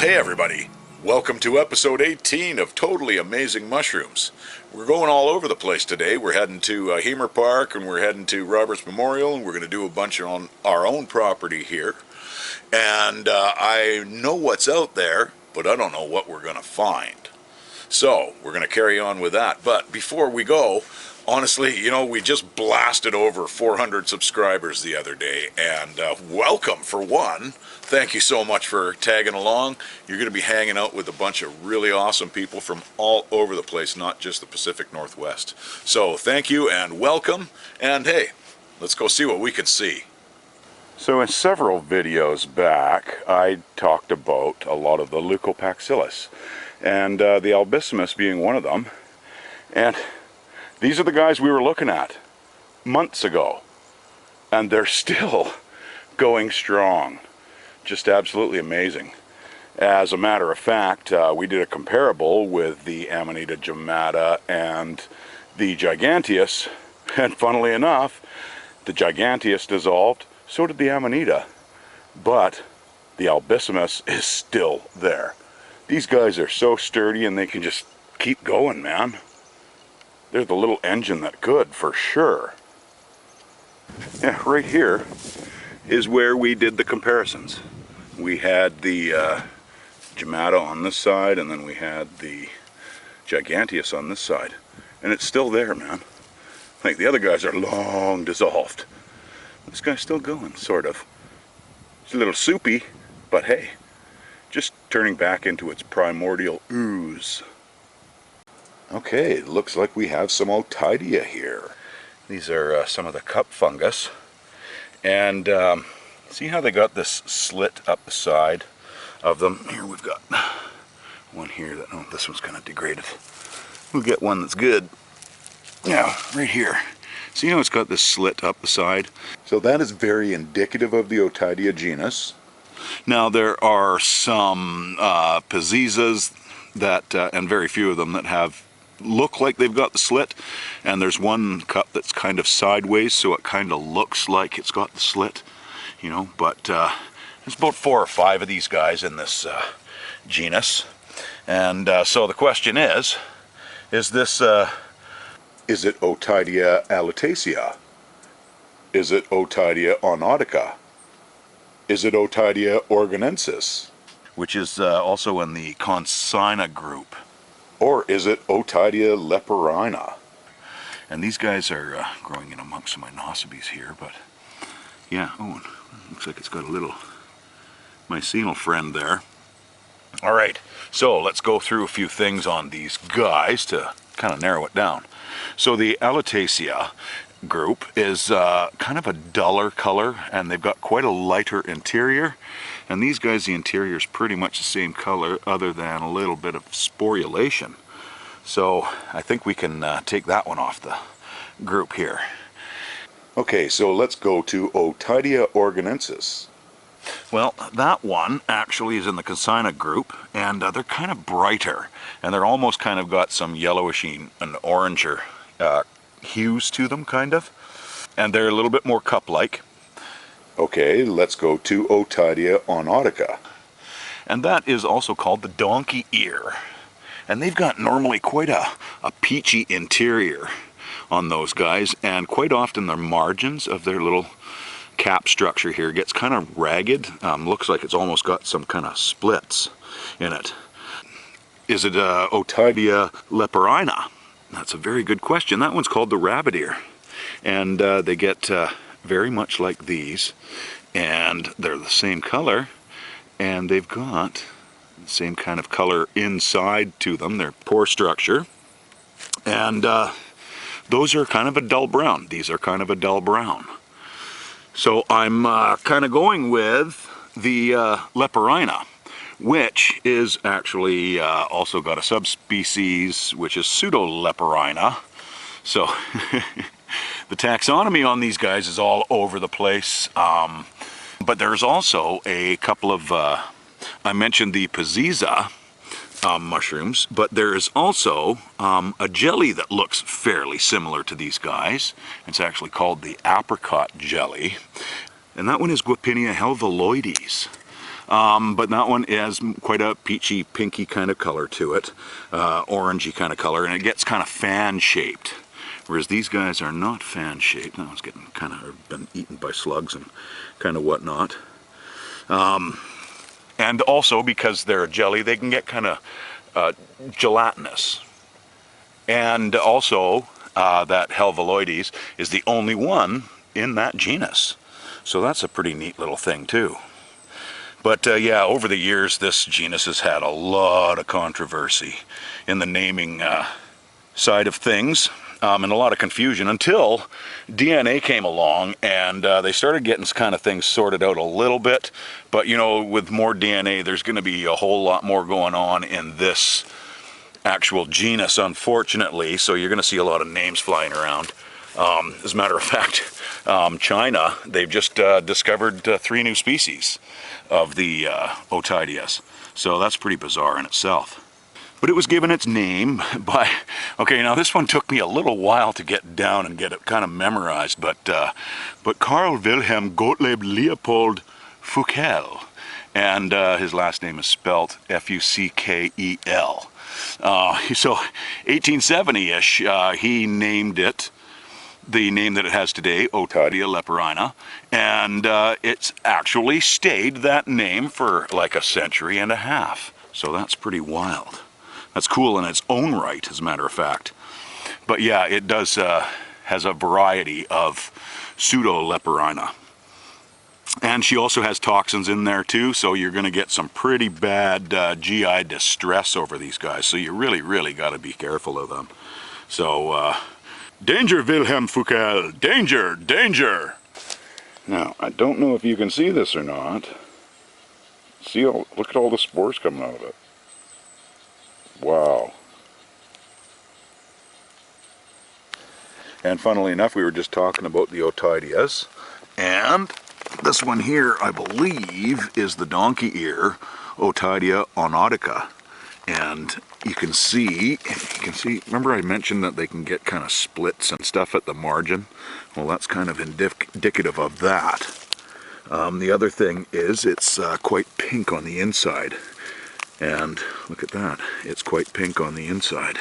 hey everybody, welcome to episode 18 of Totally Amazing Mushrooms. We're going all over the place today. We're heading to Hemer Park and we're heading to Roberts Memorial, and we're going to do a bunch on our own property here. And I know what's out there, but I don't know what we're going to find. So we're going to carry on with that. But before we go, honestly, you know, we just blasted over 400 subscribers the other day, and welcome for one. Thank you so much for tagging along. You're going to be hanging out with a bunch of really awesome people from all over the place, not just the Pacific Northwest. So thank you and welcome, and hey, let's go see what we can see. So in several videos back, I talked about a lot of the Leucopaxillus, and the albicimus being one of them. And these are the guys we were looking at months ago, and they're still going strong. Just absolutely amazing. As a matter of fact, we did a comparable with the Amanita gemata and the Giganteus, and funnily enough, the Giganteus dissolved, so did the Amanita, but the albicimus is still there. These guys are so sturdy and they can just keep going, man. They're the little engine that could, for sure. Yeah, right here is where we did the comparisons. We had the gemata on this side, and then we had the Giganteus on this side. And it's still there, man. Like, the other guys are long dissolved. This guy's still going, sort of. It's a little soupy, but hey, just turning back into its primordial ooze. Okay, it looks like we have some Otidea here. These are some of the cup fungus. And see how they got this slit up the side of them? Here we've got one here that, oh, this one's kind of degraded. We'll get one that's good. Yeah, right here. See how it's got this slit up the side? So that is very indicative of the Otidea genus. Now there are some Pezizas that, and very few of them, that look like they've got the slit, and there's one cup that's kind of sideways, so it kind of looks like it's got the slit, you know, but there's about 4 or 5 of these guys in this genus. And so the question is this, is it Otidea alutacea? Is it Otidea onotica? Is it Otidea oregonensis, which is also in the Consina group? Or is it Otidea leporina? And these guys are growing in amongst some inosebes here, but yeah, oh, looks like it's got a little mycenal friend there. All right, so let's go through a few things on these guys to kind of narrow it down. So the alutacea group is kind of a duller color, and they've got quite a lighter interior. And these guys, the interior is pretty much the same color, other than a little bit of sporulation. So I think we can take that one off the group here. Okay, so let's go to Otidea oregonensis. Well, that one actually is in the Consina group, and they're kind of brighter, and they're almost kind of got some yellowish and oranger hues to them, kind of. And they're a little bit more cup-like. Okay, let's go to Otidea onotica. And that is also called the donkey ear. And they've got normally quite a peachy interior on those guys, and quite often the margins of their little cap structure here gets kind of ragged. Looks like it's almost got some kind of splits in it. Is it Otidea leporina? That's a very good question. That one's called the rabbit ear. And they get very much like these, and they're the same color, and they've got the same kind of color inside to them, their pore structure. And those are kind of a dull brown. These are kind of a dull brown. So I'm kind of going with the leporina, which is actually also got a subspecies, which is pseudo-leporina. So the taxonomy on these guys is all over the place. But there's also a couple of, I mentioned the Peziza mushrooms, but there is also a jelly that looks fairly similar to these guys. It's actually called the apricot jelly. And that one is Guipinia helveloides. but that one has quite a peachy, pinky kind of color to it, orangey kind of color, and it gets kind of fan-shaped. Whereas these guys are not fan-shaped. That one's getting kind of been eaten by slugs and kind of whatnot. And also, because they're a jelly, they can get kind of gelatinous. And also, that Helveloides is the only one in that genus. So that's a pretty neat little thing too. But yeah, over the years, this genus has had a lot of controversy in the naming side of things. And a lot of confusion until DNA came along, and they started getting kind of things sorted out a little bit. But you know, with more DNA, there's going to be a whole lot more going on in this actual genus, unfortunately. So you're going to see a lot of names flying around. As a matter of fact, China, they've just discovered 3 new species of the Otideas. So that's pretty bizarre in itself. But it was given its name by, okay, now this one took me a little while to get down and get it kind of memorized, but Carl Wilhelm Gottlieb Leopold Fuchel, and his last name is spelt F-U-C-K-E-L. So 1870-ish, he named it the name that it has today, Otidea leporina, and it's actually stayed that name for like a century and a half. So that's pretty wild. That's cool in its own right, as a matter of fact. But yeah, it does has a variety of pseudo-leporina. And she also has toxins in there too, so you're going to get some pretty bad GI distress over these guys. So you really, really got to be careful of them. So, danger, Wilhelm Fuchel! Danger! Danger! Now, I don't know if you can see this or not. See, look at all the spores coming out of it. Wow. And funnily enough, we were just talking about the Otideas, and this one here, I believe, is the donkey ear, Otidea onotica. And you can see, remember I mentioned that they can get kind of splits and stuff at the margin? Well, that's kind of indicative of that. The other thing is it's quite pink on the inside. And look at that, it's quite pink on the inside.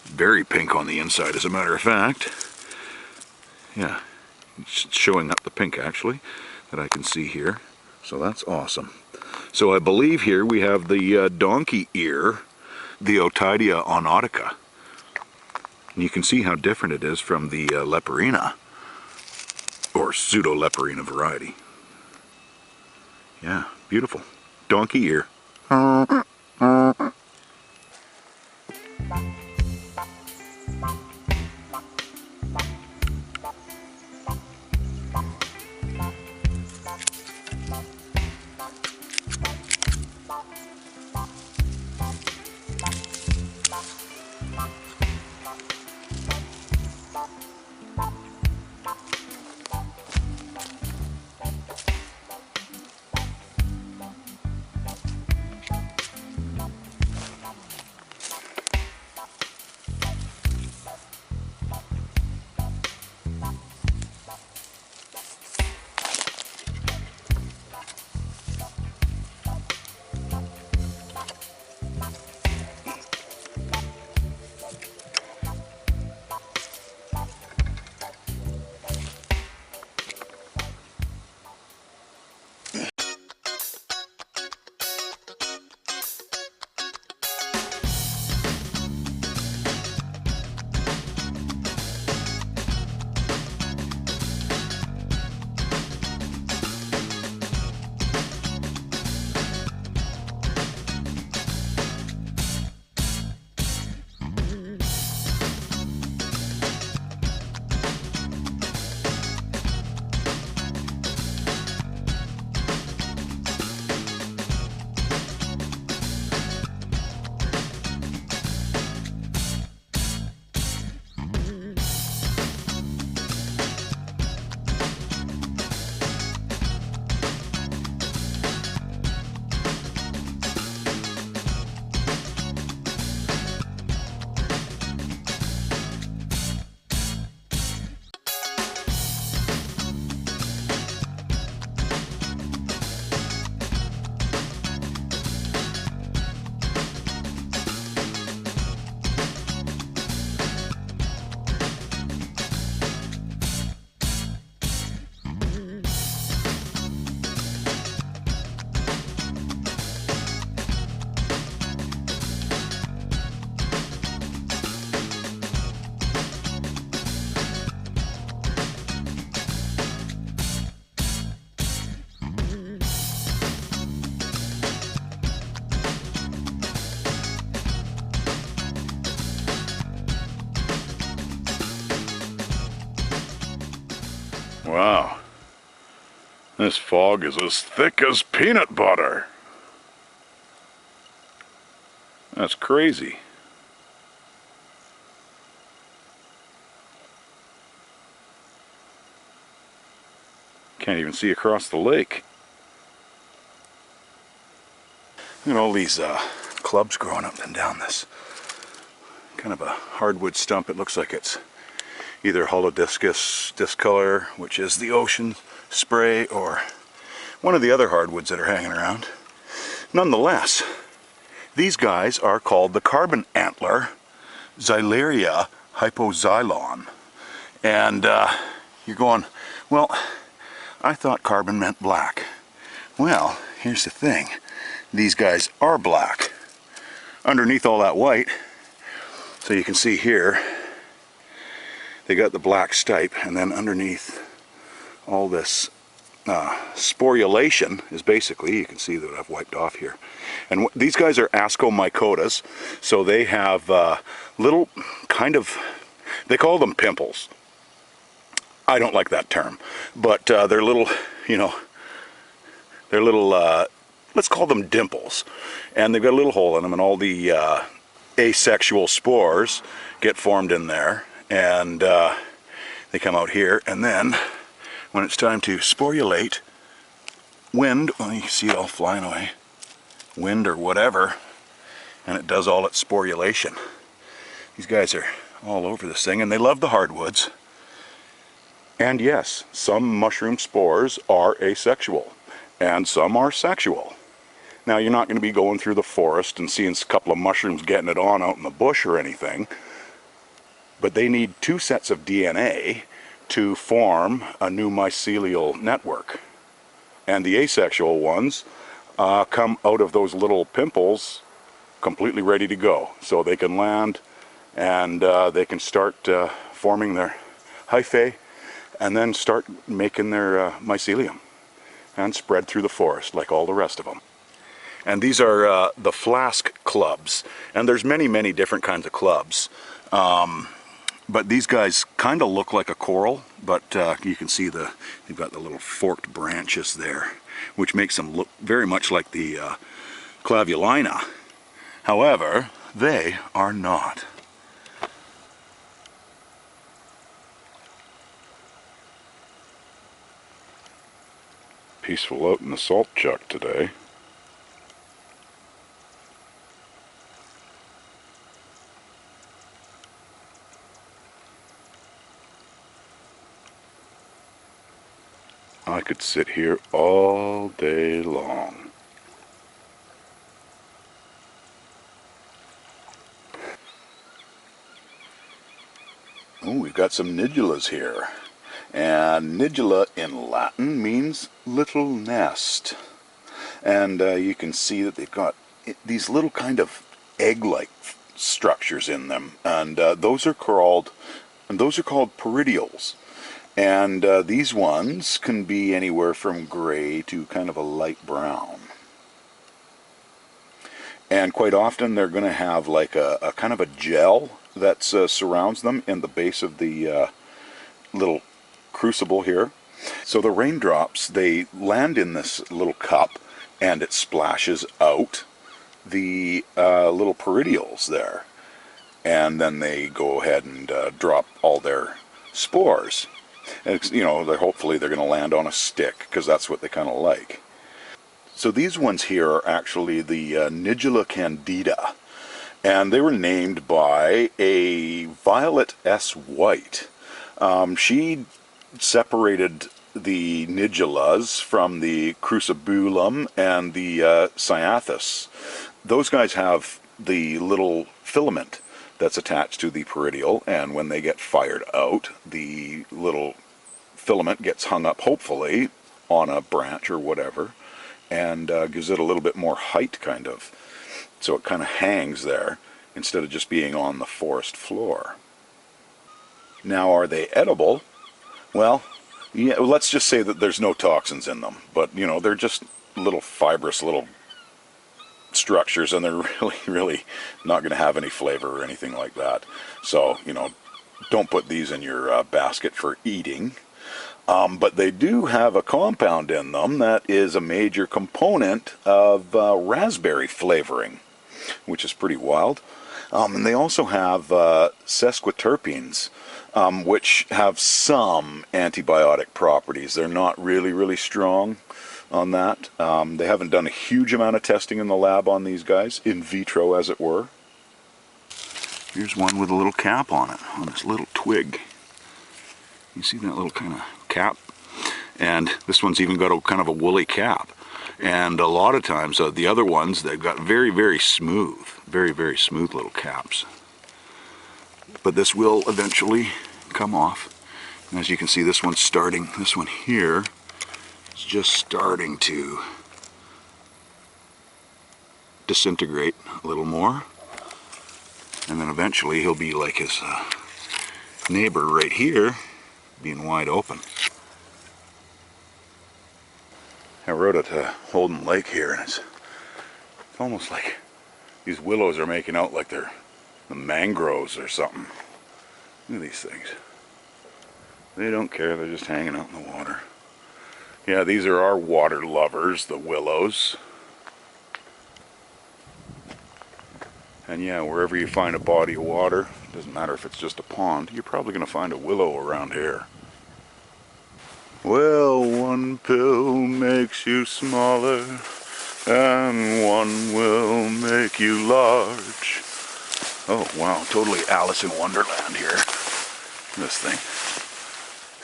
Very pink on the inside, as a matter of fact. Yeah, it's showing up the pink actually, that I can see here. So that's awesome. So I believe here we have the donkey ear, the Otidea onotica. And you can see how different it is from the leporina, or pseudo-leporina variety. Yeah, beautiful. Donkey ear. Wow. This fog is as thick as peanut butter. That's crazy. Can't even see across the lake. Look at all these clubs growing up and down this kind of a hardwood stump. It looks like it's either holodiscus discolor, which is the ocean spray, or one of the other hardwoods that are hanging around. Nonetheless, these guys are called the carbon antler, Xyleria hypoxylon. And you're going, well, I thought carbon meant black. Well, here's the thing. These guys are black. Underneath all that white, so you can see here, they got the black stipe, and then underneath all this sporulation is basically, you can see that I've wiped off here. And these guys are ascomycotas, so they have little kind of, they call them pimples. I don't like that term, but they're little, you know, they're little, let's call them dimples. And they've got a little hole in them, and all the asexual spores get formed in there, and they come out here, and then when it's time to sporulate, wind, well, you can see it all flying away, wind or whatever, and it does all its sporulation. These guys are all over this thing, and they love the hardwoods. And yes, some mushroom spores are asexual, and some are sexual. Now, you're not going to be going through the forest and seeing a couple of mushrooms getting it on out in the bush or anything, but they need two sets of DNA to form a new mycelial network. And the asexual ones come out of those little pimples completely ready to go. So they can land, and they can start forming their hyphae, and then start making their mycelium and spread through the forest like all the rest of them. And these are the flask clubs, and there's many different kinds of clubs. But these guys kind of look like a coral, but you can see they've got the little forked branches there, which makes them look very much like the clavulina. However, they are not. Peaceful out in the salt chuck today. I could sit here all day long. Oh, we've got some nidulas here. And nidula in Latin means little nest. And you can see that they've got these little kind of egg-like structures in them. And those are called peridials. And these ones can be anywhere from gray to kind of a light brown. And quite often they're going to have like a kind of a gel that surrounds them in the base of the little crucible here. So the raindrops, they land in this little cup, and it splashes out the little peridials there. And then they go ahead and drop all their spores. And, you know, hopefully they're going to land on a stick, because that's what they kind of like. So these ones here are actually the Nidula candida, and they were named by a Violet S. White. She separated the nidulas from the crucibulum and the cyathus. Those guys have the little filament that's attached to the peridial, and when they get fired out, the little filament gets hung up, hopefully, on a branch or whatever, and gives it a little bit more height, kind of. So it kind of hangs there, instead of just being on the forest floor. Now, are they edible? Well, yeah, let's just say that there's no toxins in them, but, you know, they're just little fibrous little structures, and they're really not going to have any flavor or anything like that. So, you know, don't put these in your basket for eating. But they do have a compound in them that is a major component of raspberry flavoring, which is pretty wild. And they also have sesquiterpenes, which have some antibiotic properties. They're not really strong on that. They haven't done a huge amount of testing in the lab on these guys, in vitro as it were. Here's one with a little cap on it, on this little twig. You see that little kind of cap? And this one's even got a kind of a woolly cap. And a lot of times the other ones, they've got very smooth, very smooth little caps. But this will eventually come off. And as you can see, this one's starting, this one here is just starting to disintegrate a little more. And then eventually he'll be like his neighbor right here, being wide open. I rode at Holden Lake here, and it's almost like these willows are making out like they're the mangroves or something. Look at these things. They don't care, they're just hanging out in the water. Yeah, these are our water lovers, the willows. And yeah, wherever you find a body of water, doesn't matter if it's just a pond, you're probably going to find a willow around here. Well, one pill makes you smaller, and one will make you large. Oh wow, totally Alice in Wonderland here. This thing.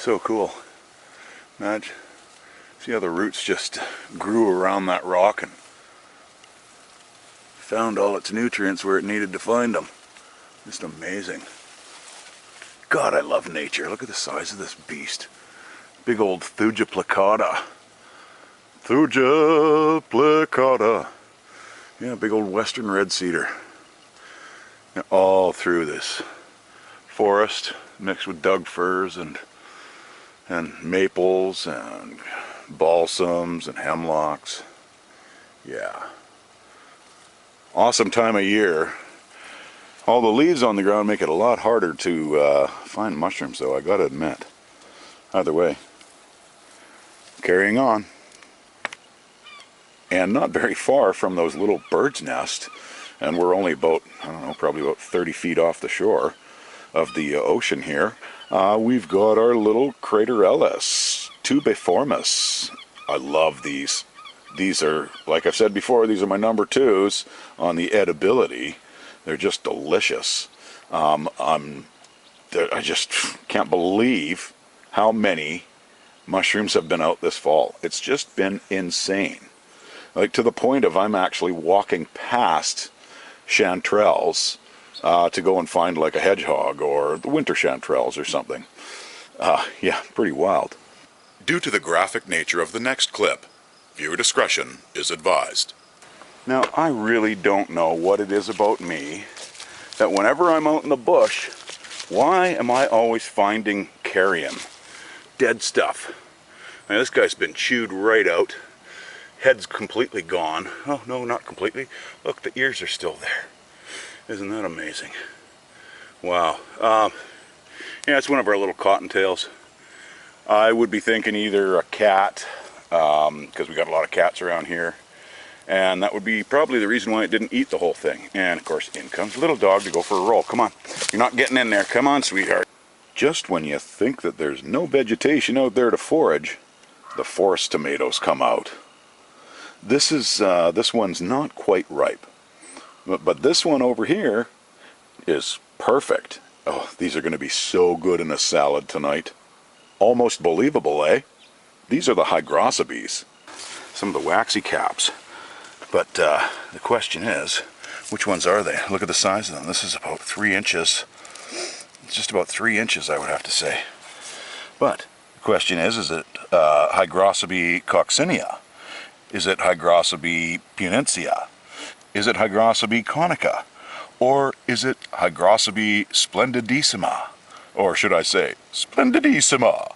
So cool. Imagine, see how the roots just grew around that rock and found all its nutrients where it needed to find them. Just amazing. God, I love nature. Look at the size of this beast. Big old Thuja plicata. Thuja plicata. Yeah, big old western red cedar. And all through this forest, mixed with Doug firs and maples and balsams and hemlocks. Yeah. Awesome time of year. All the leaves on the ground make it a lot harder to find mushrooms, though, I gotta admit. Either way. Carrying on. And not very far from those little birds' nests, and we're only about, I don't know, probably about 30 feet off the shore of the ocean here. We've got our little Craterellus tubiformis. I love these. These are, like I've said before, these are my number 2s on the edibility. They're just delicious. I just can't believe how many mushrooms have been out this fall. It's just been insane. Like, to the point of I'm actually walking past chanterelles to go and find like a hedgehog or the winter chanterelles or something. Yeah, pretty wild. Due to the graphic nature of the next clip, viewer discretion is advised. Now, I really don't know what it is about me that whenever I'm out in the bush, why am I always finding carrion? Dead stuff. Now, this guy's been chewed right out. Head's completely gone. Oh, no, not completely. Look, the ears are still there. Isn't that amazing? Wow. Yeah, it's one of our little cottontails. I would be thinking either a cat, because we got a lot of cats around here, and that would be probably the reason why it didn't eat the whole thing. And of course, in comes the little dog to go for a roll. Come on, you're not getting in there. Come on, sweetheart. Just when you think that there's no vegetation out there to forage, the forest tomatoes come out. This one's not quite ripe, but this one over here is perfect. Oh, these are going to be so good in a salad tonight. Almost believable, eh? These are the hygrossibes, some of the waxy caps. But the question is, which ones are they? Look at the size of them. This is about 3 inches. It's just about 3 inches, I would have to say. But the question is it Hygrossibe coccinea? Is it Hygrossibe punensia? Is it Hygrossibe conica? Or is it Hygrossibe splendidissima? Or should I say, splendidissima?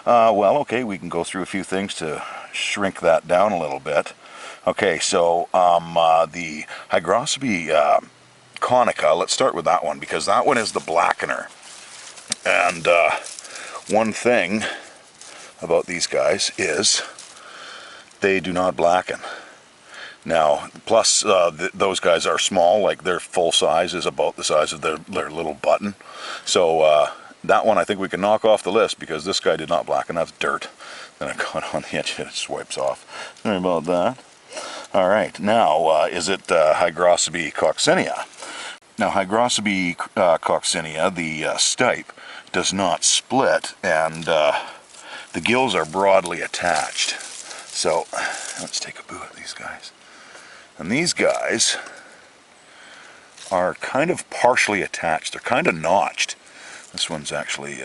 Well, okay, we can go through a few things to shrink that down a little bit. Okay, so the Hygrossibe conica, let's start with that one, because that one is the blackener. And one thing about these guys is they do not blacken. Now, plus those guys are small, like their full size is about the size of their little button. So that one I think we can knock off the list because this guy did not blacken. That's dirt. Then I got on the edge and it swipes off. Sorry about that. Alright, now is it Hygrocebi coccinea? Now Hygrocebi coccinea, the stipe, does not split, and the gills are broadly attached. So let's take a boo at these guys. And these guys are kind of partially attached. They're kind of notched. This one's actually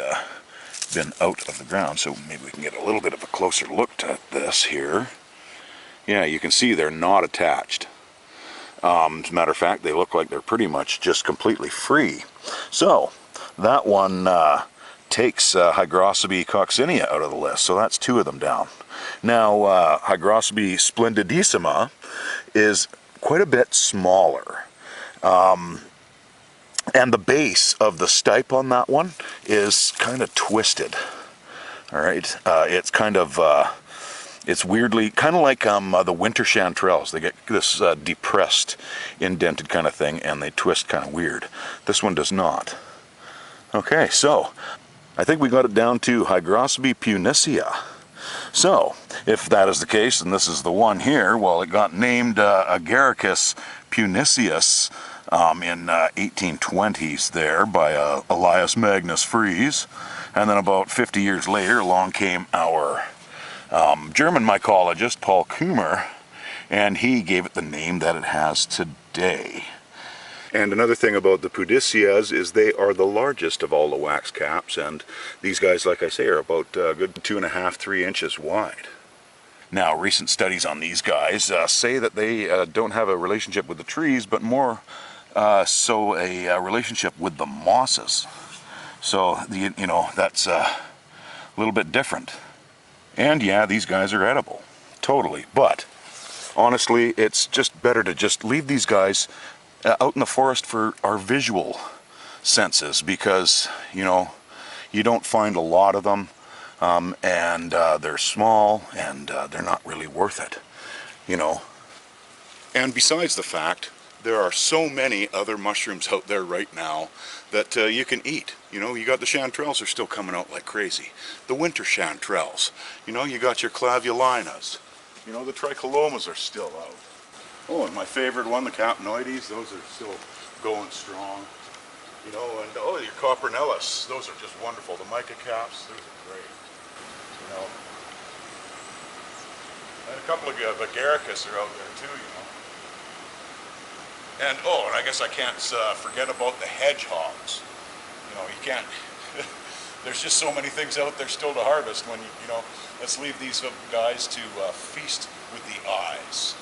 been out of the ground, so maybe we can get a little bit of a closer look at this here. Yeah, you can see they're not attached. As a matter of fact, they look like they're pretty much just completely free. So that one takes Hygrocebi coccinea out of the list, so that's 2 of them down. Now, Hygrocebi splendidissima is quite a bit smaller. And the base of the stipe on that one is kind of twisted. Alright, it's kind of, it's weirdly, kind of like the winter chanterelles. They get this depressed, indented kind of thing, and they twist kind of weird. This one does not. Okay, so I think we got it down to Hygrocebi punicea. So, if that is the case, and this is the one here, well, it got named Agaricus puniceus in 1820s there by Elias Magnus Fries, and then about 50 years later along came our German mycologist Paul Kummer, and he gave it the name that it has today. And another thing about the Pudiceas is they are the largest of all the wax caps, and these guys, like I say, are about a good 2.5 to 3 inches wide. Now, recent studies on these guys say that they don't have a relationship with the trees, but more so a relationship with the mosses. So, you know, that's a little bit different. And yeah, these guys are edible. Totally. But, honestly, it's just better to just leave these guys out in the forest for our visual senses, because, you know, you don't find a lot of them, and they're small, and they're not really worth it, you know. And besides the fact, there are so many other mushrooms out there right now that you can eat. You know, you got the chanterelles are still coming out like crazy. The winter chanterelles. You know, you got your clavulinas. You know, the tricholomas are still out. Oh, and my favorite one, the capnoides, those are still going strong. You know, and oh, your copernellus, those are just wonderful. The mica caps, those are great. You know. And a couple of agaricus are out there too, you know. And oh, and I guess I can't forget about the hedgehogs. You know, you can't, there's just so many things out there still to harvest when, you know, let's leave these guys to feast with the eyes.